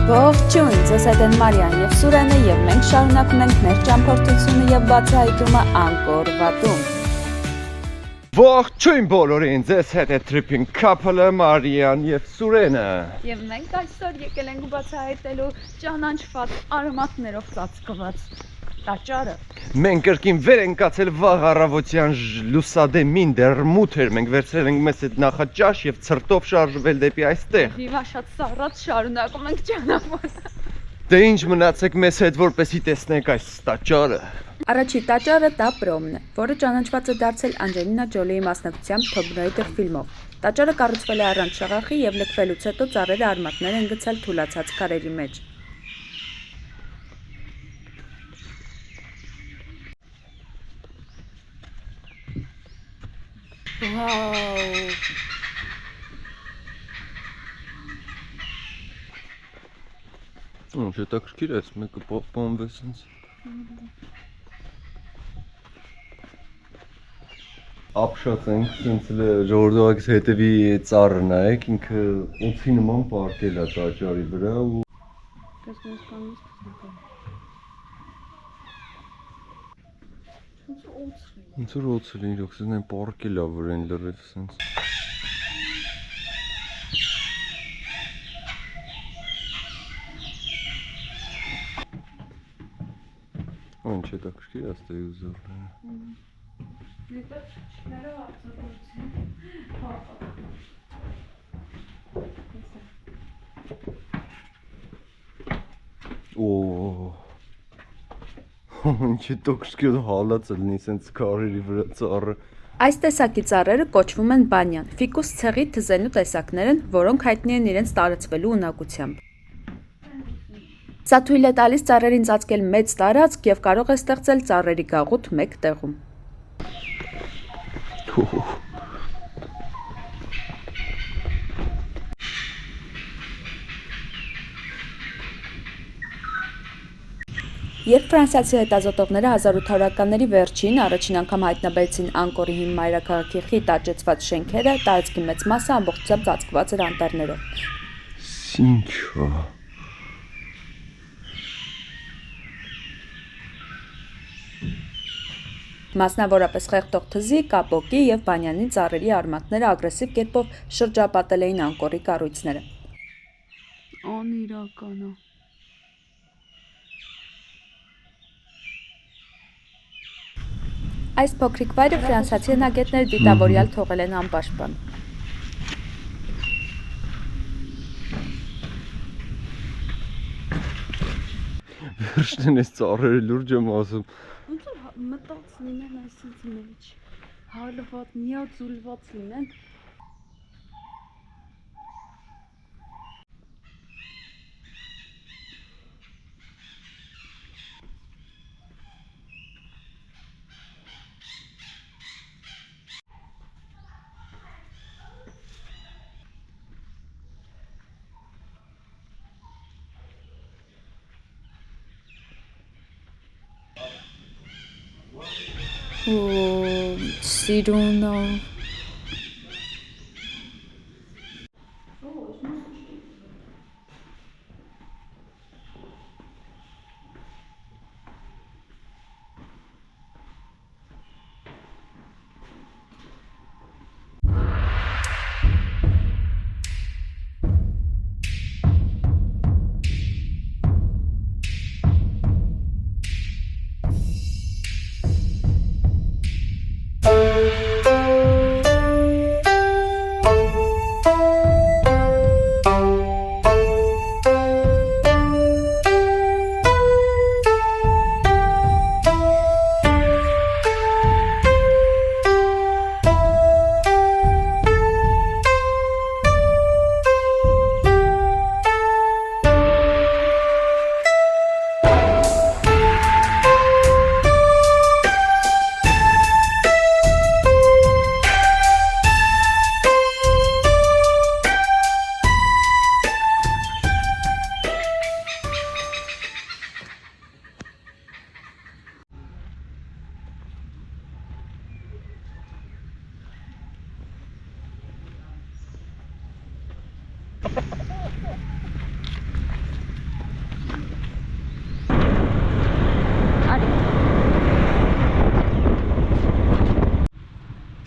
Ողջույն, ձեզ հետ են Մարիան և Սուրենը և մենք շարունակում ենք մեր ճամփորդությունը և բացահայտումը Անկոր վատում։ Ողջույն բոլորին, ձեզ հետ է Tripping Couple-ը Մարիան և Սուրենը։ Եվ մենք այսօր եկել ենք բացահայտելու ճանաչված արմատներով ծածկված տաճարը։ Մենք կրկին վեր ենք կացել վաղ առավոտյան լուսադեմին, դեռ մութ էր, մենք վերցրել ենք մեզ այդ նախաճաշ և ցրտով շարժվել դեպի այստեղ։ Հիմա շատ սառած շարունակում ենք ճանապարհը։ Դե ինչ մնացեք մեզ հետ, որպեսզի տեսնենք այս տաճարը։ Առաջի տաճարը դա Պրոմն է, որը ճանաչված է դարձել Անջելինա Ջոլիի մասնակցությամբ Tomb Raider ֆիլմով։ Տաճարը կառուցվել է առանց շաղախի և լքվելուց հետո ծառերը արմատներ են գցել թուլացած քարերի մեջ։ Վաու։ Հետաքրքիր է, մեկը պահպանվեց ինձ։ Ապշած ենք, ինձ ժողովրդակից հետևի ծառը նայեք, ինքը օձի նման պարկել է տաճարի վրա ու ոնց որ օձ լինի, իրոք սենց պարկել է վրան լրիվ սենց։ Ինչ հետաքրքիր է ստե ուզորները։ Օ ինչ հետաքրքիր հալած է լինի սենց քարերի վրա ծառը։ Այս տեսակի ծառերը կոչվում են բանյան, ֆիկուս ցեղի թզենու տեսակներ են, որոնք հայտնի են իրենց տարածվելու ունակությամբ։ Սա թույլ է տալիս ծառերին ծածկել մեծ տարածք և կարող է ստեղծել ծառերի գաղութ մեկ տեղում։ Երբ ֆրանսիացի հետազոտողները 1800-ականների վերջին առաջին անգամ հայտնաբերեցին Անկորի հին մայրաքաղաքի խիտ աճեցված շենքերը, տարածքի մեծ մասը ամբողջությամբ ծածկված էր անտառներով։ Ինչ է։ Մասնավորապես խեղդող թզի, կապոկի և բանյանի ծառերի արմատները ագրեսիվ կերպով շրջապատել էին Անկորի կառույցները։ Անիրական է։ Այս փոքրիկ վայրը ֆրանսիացի հնագետները դիտավորյալ թողել են անպաշտպան։ Վերջն այս ծառերը լուրջ եմ ասում։ Ոնց որ մտած լինեն այսից մեջ, հալված, միաձուլված լինեն։ Սիրունա։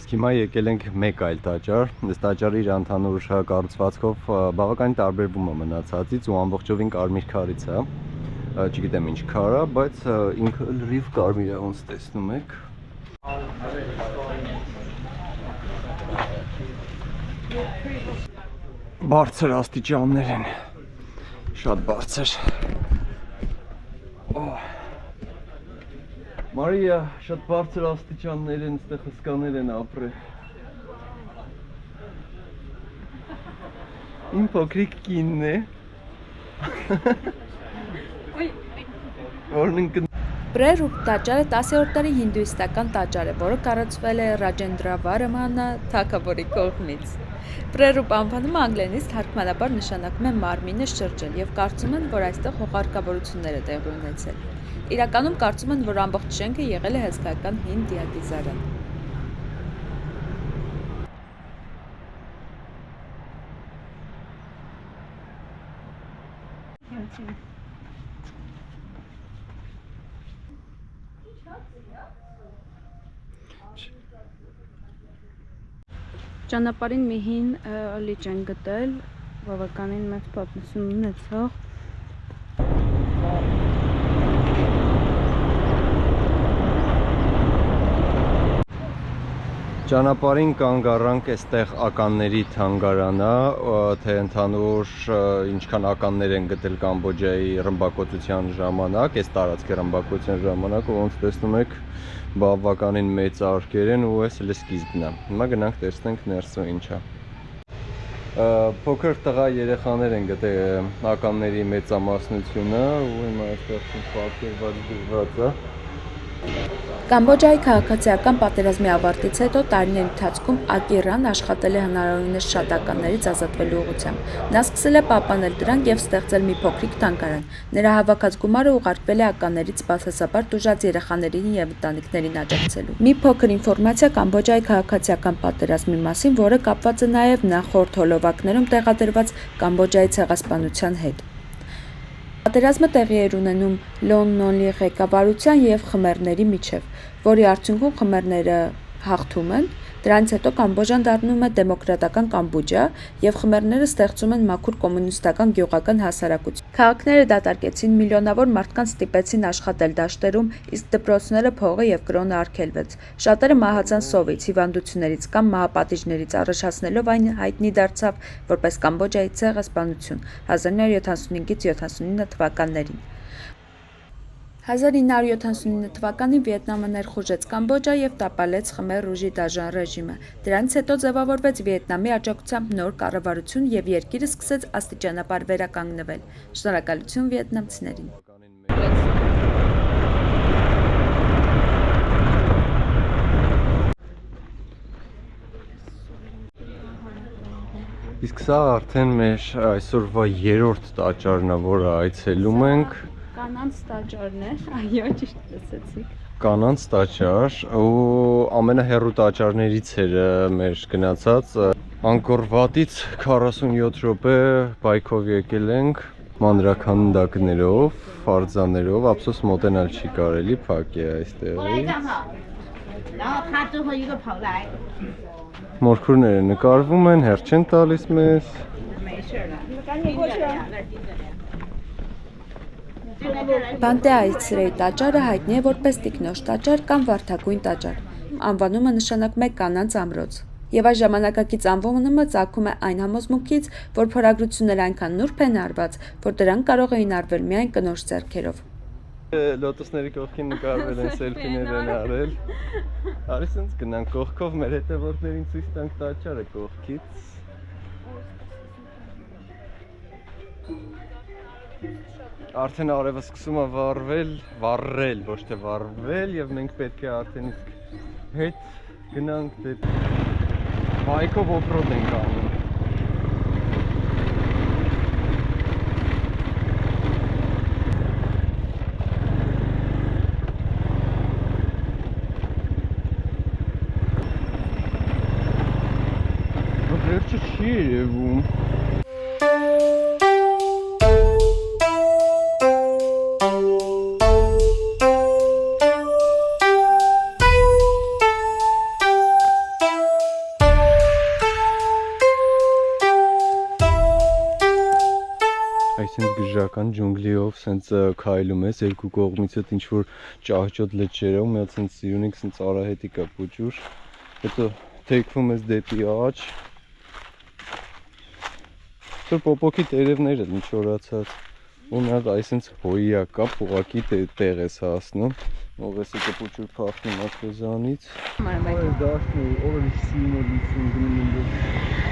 Իսկ հիմա եկել ենք մեկ այլ տաճար, այս տաճարը իր ընդհանուր կառուցվածքով բավականին տարբերվում է մնացածից ու ամբողջովին կարմիր քարից է, չգիտեմ ինչ քար է, բայց ինքը լրիվ կարմիր է, ոնց տեսնում եք։ Բարձր աստիճաններ են, շատ բարձր։ Մարիա, շատ բարձր աստիճաններ են, ստեղ հսկաներ են ապրել։ Իմ փոքրիկ կինն է։ Պրերուպ տաճարը 10-րդ դարի հինդուիստական տաճար է, որը կառուցվել է Ռաջենդրավարմանը թագավորի կողմից։ Պրերուպ անվանումը անգլերենից թարգմանաբար նշանակում է մարմինը շրջել եւ կարծում են, որ այստեղ հողարկավորություններ է տեղի ունեցել։ Իրականում կարծում են, որ ամբողջ շենքը եղել է հսկայական հին դիակիզարան։ Ճանապարհին մի հին լիճ են գտել, բավականին մեծ պատմություն ունեցող։ Ճանապարհին կանգ առանք այստեղ ականների թանգարանա, թե ընդհանուր ինչքան ականներ են գտել Կամբոջայի ռմբակոծության ժամանակ, այս տարածքի ռմբակոծության ժամանակ, ոնց տեսնում եք, բավականին մեծ արկեր են ու այս էլ սկիզբն է։ Հիմա գնանք տեսնենք ներսում ինչ է։ Փոքր տղա երեխաներ են գտել ականների մեծամասնությունը ու հիմա այստեղ պատկերված դրված է։ Կամբոջայի քաղաքացիական պատերազմի ավարտից հետո տարիների ընթացքում Ակիրան աշխատել է հնարավորինս շատ ականներից ազատվելու ուղղությամբ։ Նա սկսել է պահպանել դրանք եւ ստեղծել մի փոքրիկ թանգարան։ Նրա հավաքած գումարը ուղարկվել է ականներից բացասաբար տուժած երեխաներին եւ ընտանիքներին աջակցելու։ Մի փոքր ինֆորմացիա Կամբոջայի քաղաքացիական պատերազմի մասին, որը կապված է նաեւ նախորդ հոլովակներում տեղադրված Կամբոջայի ցեղասպանության հետ։ Պատերազմը տեղի էր ունենում Լոն Նոնլի ղեկավարության եւ խմերների միջև, որի արդյունքում խմերները հաղթում են, դրանից հետո Կամբոջան դառնում է դեմոկրատական Կամբոջա եւ խմերները ստեղծում են մաքուր կոմունիստական գյուղական հասարակություն։ Քաղաքները դատարկեցին, միլիոնավոր մարդկանց ստիպեցին աշխատել դաշտերում, իսկ դպրոցները փողը եւ կրոնը արգելվեց։ Շատերը մահացան սովից, հիվանդություններից կամ մահապատիժներից, առաջացնելով այն հայտնի դարձավ որպես Կամբոջայի ցեղասպանություն 1975-ից 79 թվականներին։ 1979 թվականին Վիետնամը ներխուժեց Կամբոջա եւ տապալեց Խմեր ուժի դաժան ռեժիմը։ Դրանից հետո ձևավորվեց Վիետնամի աջակցությամբ նոր կառավարություն եւ երկիրը սկսեց աստիճանաբար վերականգնվել։ Շնորհակալություն վիետնամցիներին։ Իսկ սա արդեն մեր այսօրվա 3-րդ տաճարն է, որը այցելում ենք։ Կանանց տաճարն է, այո, ճիշտ լսեցիք։ Կանանց տաճար ու ամենահեռու տաճարներից էր մեր գնացած Անկորվատից 47 րոպե բայքով եկել ենք մանրաքանդակներով, ֆարձաներով, ափսոս մոտենալ չի կարելի, փակ է այստեղից։ Մորքուրները նկարվում են, հերթ չեն տալիս մեզ։ Բանտեայի Սրեի տաճարը հայտնի է որպես տիկնոջ տաճար կամ վարդագույն տաճար։ Անվանումը նշանակում է կանանց ամրոց։ Եվ այս ժամանակակից անվանումը ծագում է այն համոզմունքից, որ փորագրությունները այնքան նուրբ են արված, որ դրանք կարող էին արվել միայն կնոջ ձեռքերով։ Լոտոսների կողքին նկարվել են, սելֆիներ են արել։ Արի սենց գնանք կողքով մեր հետևորդներին ցույց տանք տաճարը կողքից։ Արդեն արևը սկսում է վառել, ոչ թե վառվել եւ մենք պետք է արդեն հետ գնանք դեպի բայքով օֆրոդ ենք անում։ Վերջը չի երևում։ այսինքն գժական ջունգլիով սենց քայլում ես երկու կողմիցդ ինչ որ ճահճոտ լճերով, մի հատ սենց սիրունիկ սենց արահետի կա փոճուր, հետո թեքվում ես դեպի աջ։ Որ պոպոկի տերևները ինչ օրացած։ Ու մի հատ այսինքն հոյա կա, ուղակի տեղ ես հասնում։ Ողեսի կփոճուր փախնում ասպեզանից։ Այո, դաշտը օրը շինը լիցում գնում։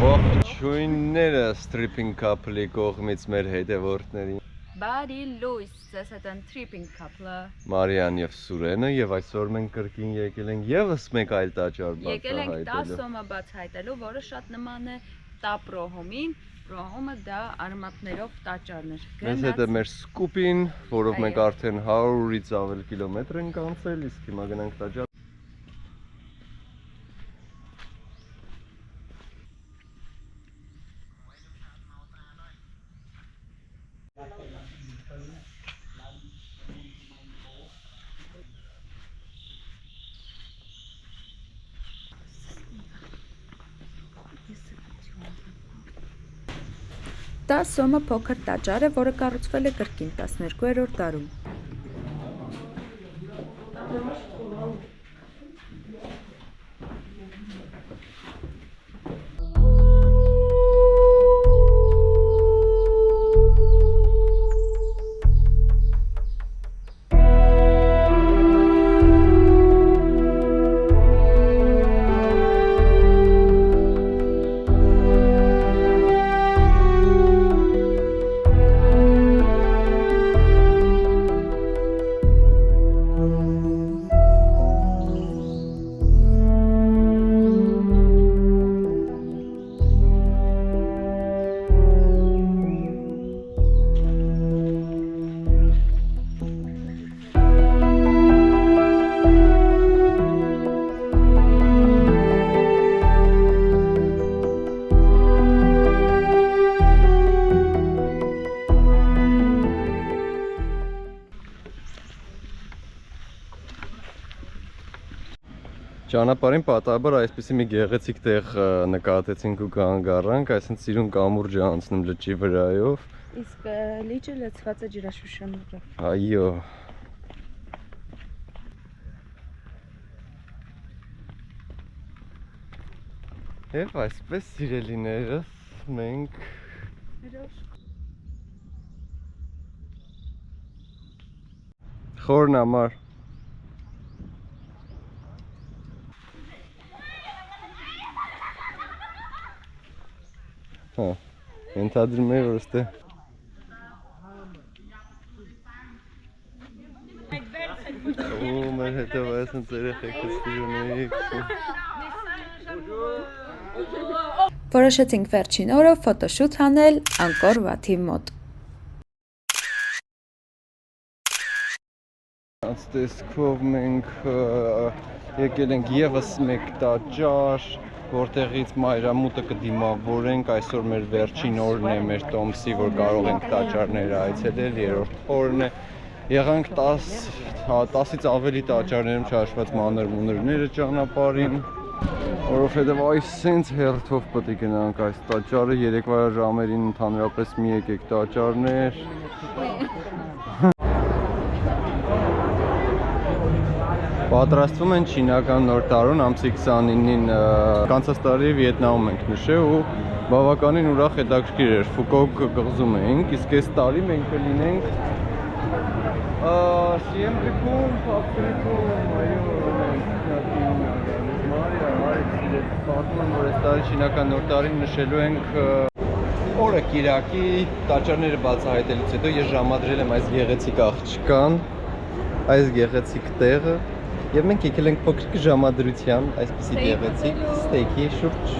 Ողջույնները stripping couple-ի կողմից մեր հետևորդներին։ Բարի լույս, ձեզ հետ են tripping couple-ը։ Մարիան եւ Սուրենը եւ այսօր մենք կրկին եկել ենք եւս մեկ այլ տաճար Եկել ենք բացահայտելու։ 10 սոմը բացահայտելու, որը շատ նման է տապրոհոմին։ Պրոհոմը դա արմատներով տաճարներ։ Մեզ հետ է մեր սկուպին, որով մենք արդեն 100-ից ավել կիլոմետր ենք անցել, իսկ հիմա գնանք տաճար։ Դա սոմը փոքր տաճար է, որը կառուցվել է կրկին 12-րդ դարում։ Ճանապարհին պատահաբար այսպեսի մի գեղեցիկ տեղ նկատեցինք ու կանգ առանք, այսինքն սիրուն կամուրջ է անցնում լճի վրայով։ Իսկ լիճը լցված է ջրաշուշաններով։ Այո։ Եվ այսպես սիրելիներս մենք խորն ամար Հա, ենթադրում եմ, որ ստե Ու մեր հետև այսն ծերեխեքը սիրունեիք Որոշեցինք վերջին օրը ֆոտոշութ անել Անկոր Վաթի մոտ։ Այս տեսքով մենք եկել ենք եւս մեկ տաճար, որտեղից մայրամուտը կդիմավորենք, այսօր մեր վերջին օրն է մեր տոմսի, որ կարող ենք տաճարները այցելել, երրորդ օրն է։ Եղանք 10-ից ավելի տաճարներում չհաշված մանր-մունրները ճանապարհին, որովհետև այս սենց հերթով պետք է գնանք այս տաճարը, երեկվա ժամերին ընդհանրապես մի եկեք տաճարներ։ Պատրաստվում են չինական նոր տարուն ամսի 29-ին կանցած տարի Վիետնամում ենք նշել ու բավականին ուրախ հետաքրքիր էր Ֆուկոկ կղզում էինք, իսկ այս տարի մենք կլինենք Siem Reapում, Փափրիկում, պատմում եմ, որ այս տարի չինական նոր տարին նշելու ենք օրը Կիրակի տաճարները բացահայտելուց հետո ես ժամադրել եմ այս գեղեցիկ աղջկան, այս գեղեցիկ տեղը եւ մենք եկել ենք փոքրիկ ժամադրության, այսպիսի գեղեցիկ ստեյքի շուրջ։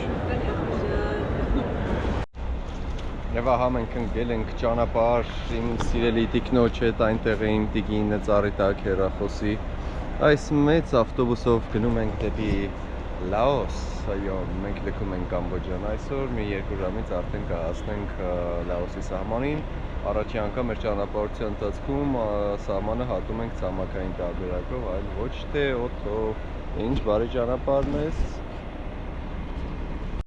Եվ ահա մենք ընկել ենք ճանապարհ իմ սիրելի տիկնոջ հետ, այնտեղ է իմ տիկինը ծառի տակ հեռախոսի։ Այս մեծ ավտոբուսով գնում ենք դեպի Լաոս, այո, մենք լքում ենք Կամբոջան այսօր, մի 2 ժամից արդեն կհասնենք Լաոսի սահմանին։ Առաջի անգամ մեր ճանապարհության ընթացքում սահմանը հատում ենք ցամաքային տարբերակով, այլ ոչ թե օդով։ Ինչ բարի ճանապարհ մեզ։